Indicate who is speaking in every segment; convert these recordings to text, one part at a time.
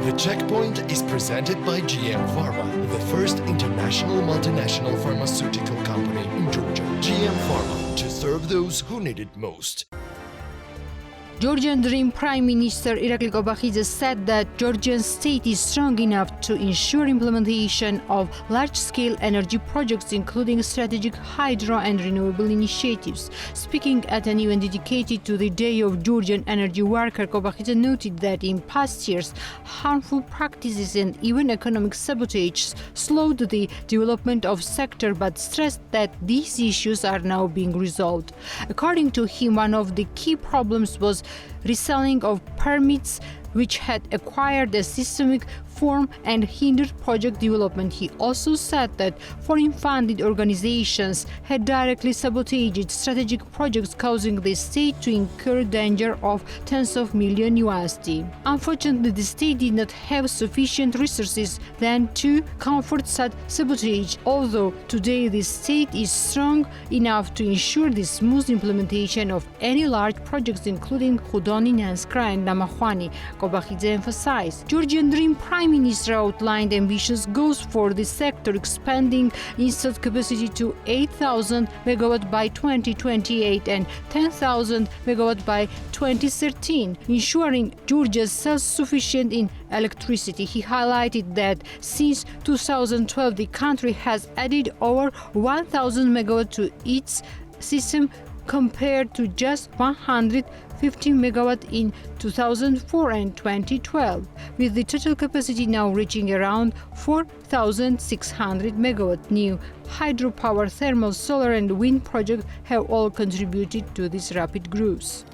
Speaker 1: The checkpoint is presented by GM Pharma, the first international multinational pharmaceutical company in Georgia. GM Pharma, to serve those who need it most.
Speaker 2: Georgian Dream Prime Minister Irakli Kobakhidze said that Georgian state is strong enough to ensure implementation of large-scale energy projects, including strategic hydro and renewable initiatives. Speaking at an event dedicated to the Day of Georgian Energy Worker, Kobakhidze noted that in past years, harmful practices and even economic sabotage slowed the development of sector, but stressed that these issues are now being resolved. According to him, one of the key problems was reselling of permits, which had acquired a systemic form and hindered project development. He also said that foreign-funded organizations had directly sabotaged strategic projects, causing the state to incur danger of tens of millions USD. Unfortunately, the state did not have sufficient resources then to comfort such sabotage, although today the state is strong enough to ensure the smooth implementation of any large projects, including Khudoni, Nanskra and Namakhwani. Kobakhidze emphasized. Georgian Dream Prime Minister outlined ambitious goals for the sector, expanding installed capacity to 8,000 MW by 2028 and 10,000 MW by 2013, ensuring Georgia self-sufficient in electricity. He highlighted that since 2012, the country has added over 1,000 MW to its system, compared to just 150 MW in 2004 and 2012, with the total capacity now reaching around 4,600 MW. New hydropower, thermal, solar and wind projects have all contributed to this rapid growth.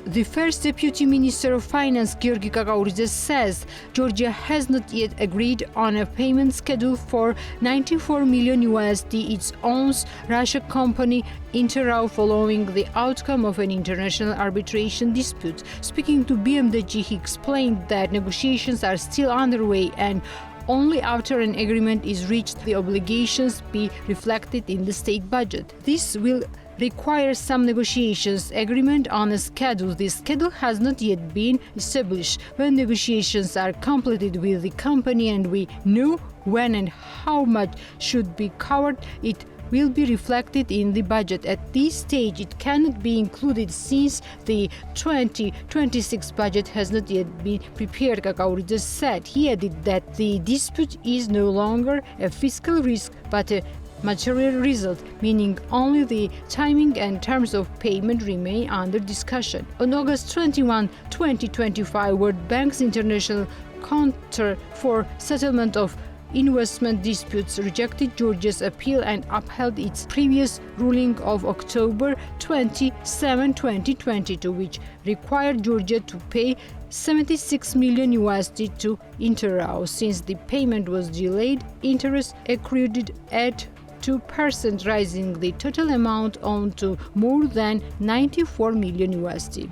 Speaker 2: The first Deputy Minister of Finance, Kakauridze, says Georgia has not yet agreed on a payment schedule for 94 million USD it owns Russia company Interau following the outcome of an international arbitration dispute. Speaking to BMDG, he explained that negotiations are still underway and only after an agreement is reached the obligations be reflected in the state budget. This will require some negotiations, agreement on a schedule. The schedule has not yet been established. When negotiations are completed with the company and we know when and how much should be covered, it will be reflected in the budget. At this stage, it cannot be included since the 2026 budget has not yet been prepared, Kakauridze said. He added that the dispute is no longer a fiscal risk but a material result, meaning only the timing and terms of payment remain under discussion. On August 21, 2025, World Bank's International Counter for Settlement of Investment Disputes rejected Georgia's appeal and upheld its previous ruling of October 27, 2022, which required Georgia to pay 76 million USD to Interau. Since the payment was delayed, interest accrued at 2%, raising the total amount owed to more than 94 million USD.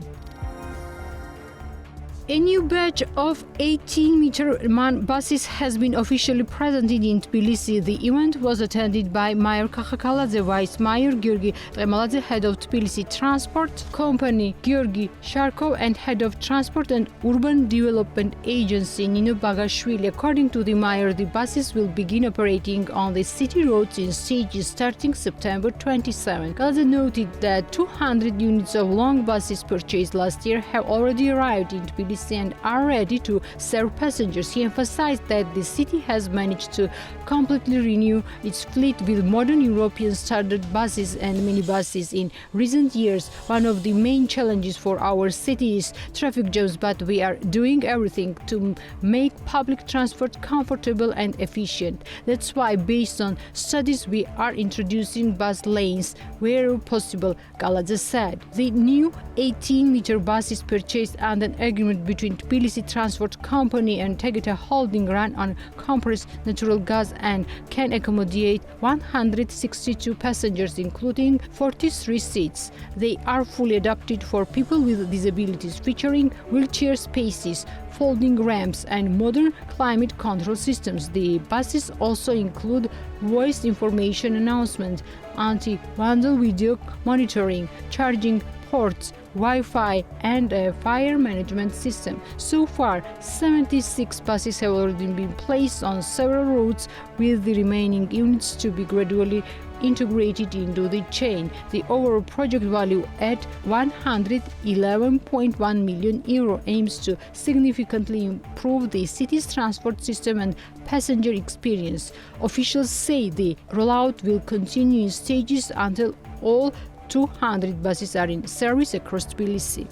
Speaker 2: A new batch of 18-meter MAN buses has been officially presented in Tbilisi. The event was attended by Mayor Kakauridze, Vice Mayor Giorgi Remaladze, Head of Tbilisi Transport Company Georgi Sharkov, and Head of Transport and Urban Development Agency Nino Bagashvili. According to the mayor, the buses will begin operating on the city roads in stages starting September 27. Remaladze noted that 200 units of long buses purchased last year have already arrived in Tbilisi and are ready to serve passengers. He emphasized that the city has managed to completely renew its fleet with modern European standard buses and minibuses in recent years. One of the main challenges for our city is traffic jams, but we are doing everything to make public transport comfortable and efficient. That's why, based on studies, we are introducing bus lanes where possible, Kakauridze said. The new 18-meter bus is purchased under an agreement between Tbilisi Transport Company and Kakheti Holding, run on compressed natural gas, and can accommodate 162 passengers, including 43 seats. They are fully adapted for people with disabilities, featuring wheelchair spaces, folding ramps, and modern climate control systems. The buses also include voice information announcement, anti-vandal video monitoring, charging ports, Wi-Fi, and a fire management system. So far, 76 buses have already been placed on several routes, with the remaining units to be gradually integrated into the chain. The overall project value at €111.1 million aims to significantly improve the city's transport system and passenger experience. Officials say the rollout will continue in stages until all 200 buses are in service across Tbilisi.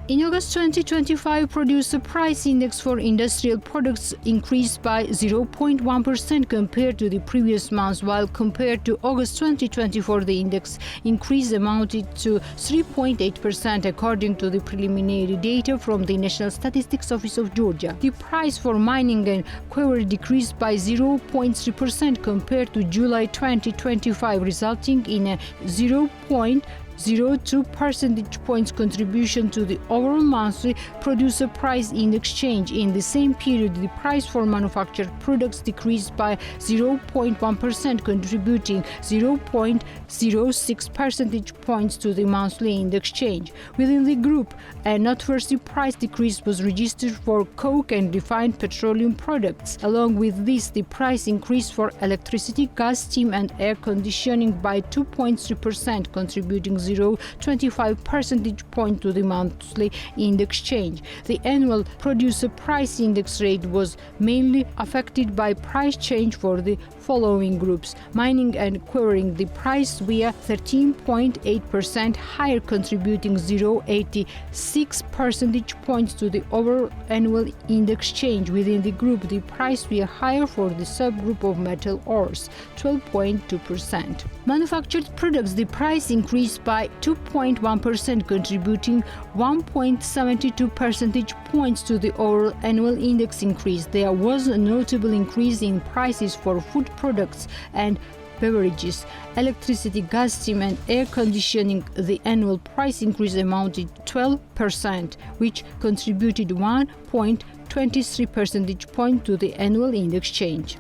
Speaker 2: In August 2025, Producer Price Index for industrial products increased by 0.1% compared to the previous month, while compared to August 2024, the index increase amounted to 3.8%, according to the preliminary data from the National Statistics Office of Georgia. The price for mining and quarry decreased by 0.3% compared to July 2025, resulting in a 0.02 percentage points contribution to the overall monthly producer price index change. In the same period, the price for manufactured products decreased by 0.1%, contributing 0.06 percentage points to the monthly index change. Within the group, a noteworthy price decrease was registered for coke and refined petroleum products. Along with this, the price increased for electricity, gas, steam, and air conditioning by 2.3%, contributing 0.25 percentage point to the monthly index change. The annual producer price index rate was mainly affected by price change for the following groups: mining and quarrying, the price via 13.8% higher, contributing 0.86 percentage points to the overall annual index change. Within the group, the price via higher for the subgroup of metal ores, 12.2%. Manufactured products, the price increased by 2.1%, contributing 1.72 percentage points to the overall annual index increase. There was a notable increase in prices for food products and beverages, electricity, gas, steam, and air conditioning. The annual price increase amounted to 12%, which contributed 1.23 percentage point to the annual index change.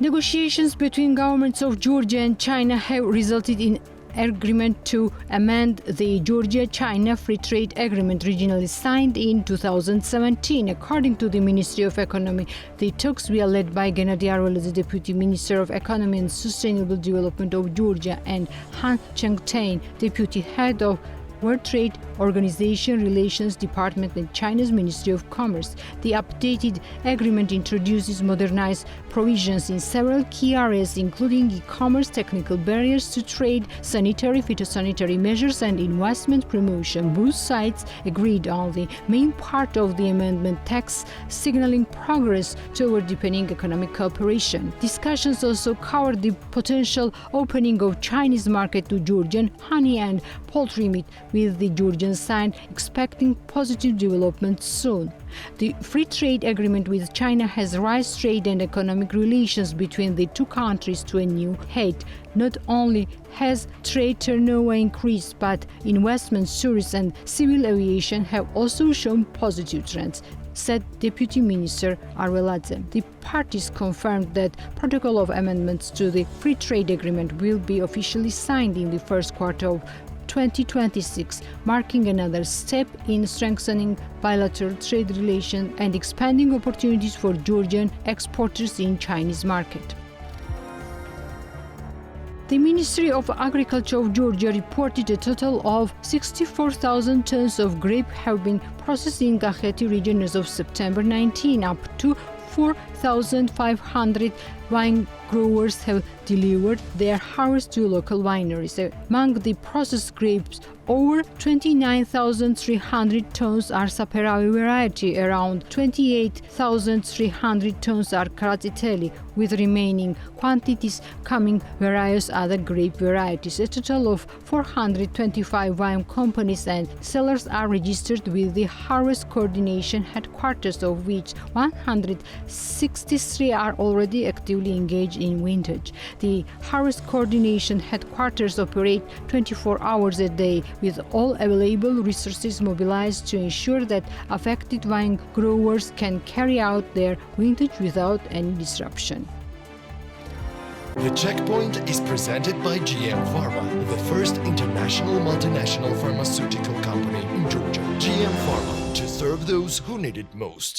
Speaker 2: Negotiations between governments of Georgia and China have resulted in agreement to amend the Georgia-China Free Trade Agreement, originally signed in 2017. According to the Ministry of Economy, the talks were led by Natia, the Deputy Minister of Economy and Sustainable Development of Georgia, and Han Chengtain, Deputy Head of World Trade Organization Relations Department and China's Ministry of Commerce. The updated agreement introduces modernized provisions in several key areas, including e-commerce, technical barriers to trade, sanitary, phytosanitary measures, and investment promotion. Both sides agreed on the main part of the amendment text, signaling progress toward deepening economic cooperation. Discussions also covered the potential opening of Chinese market to Georgian honey and poultry meat, with the Georgian side expecting positive development soon. The free trade agreement with China has raised trade and economic relations between the two countries to a new height. Not only has trade turnover increased, but investments, tourism, and civil aviation have also shown positive trends, said Deputy Minister Kakauridze. The parties confirmed that protocol of amendments to the free trade agreement will be officially signed in the first quarter of 2026, marking another step in strengthening bilateral trade relations and expanding opportunities for Georgian exporters in Chinese market. The Ministry of Agriculture of Georgia reported a total of 64,000 tons of grape have been processed in Kakheti region as of September 19, up to 4,500 wine growers have delivered their harvest to local wineries. Among the processed grapes, over 29,300 tons are Saperavi variety, around 28,300 tons are Kakheti, with remaining quantities coming various other grape varieties. A total of 425 wine companies and sellers are registered with the Harvest Coordination Headquarters, of which 163 are already actively engaged in vintage. The Harvest Coordination Headquarters operate 24 hours a day, with all available resources mobilized to ensure that affected wine growers can carry out their vintage without any disruption.
Speaker 1: The checkpoint is presented by GM Pharma, the first international multinational pharmaceutical company in Georgia. GM Pharma, to serve those who need it most.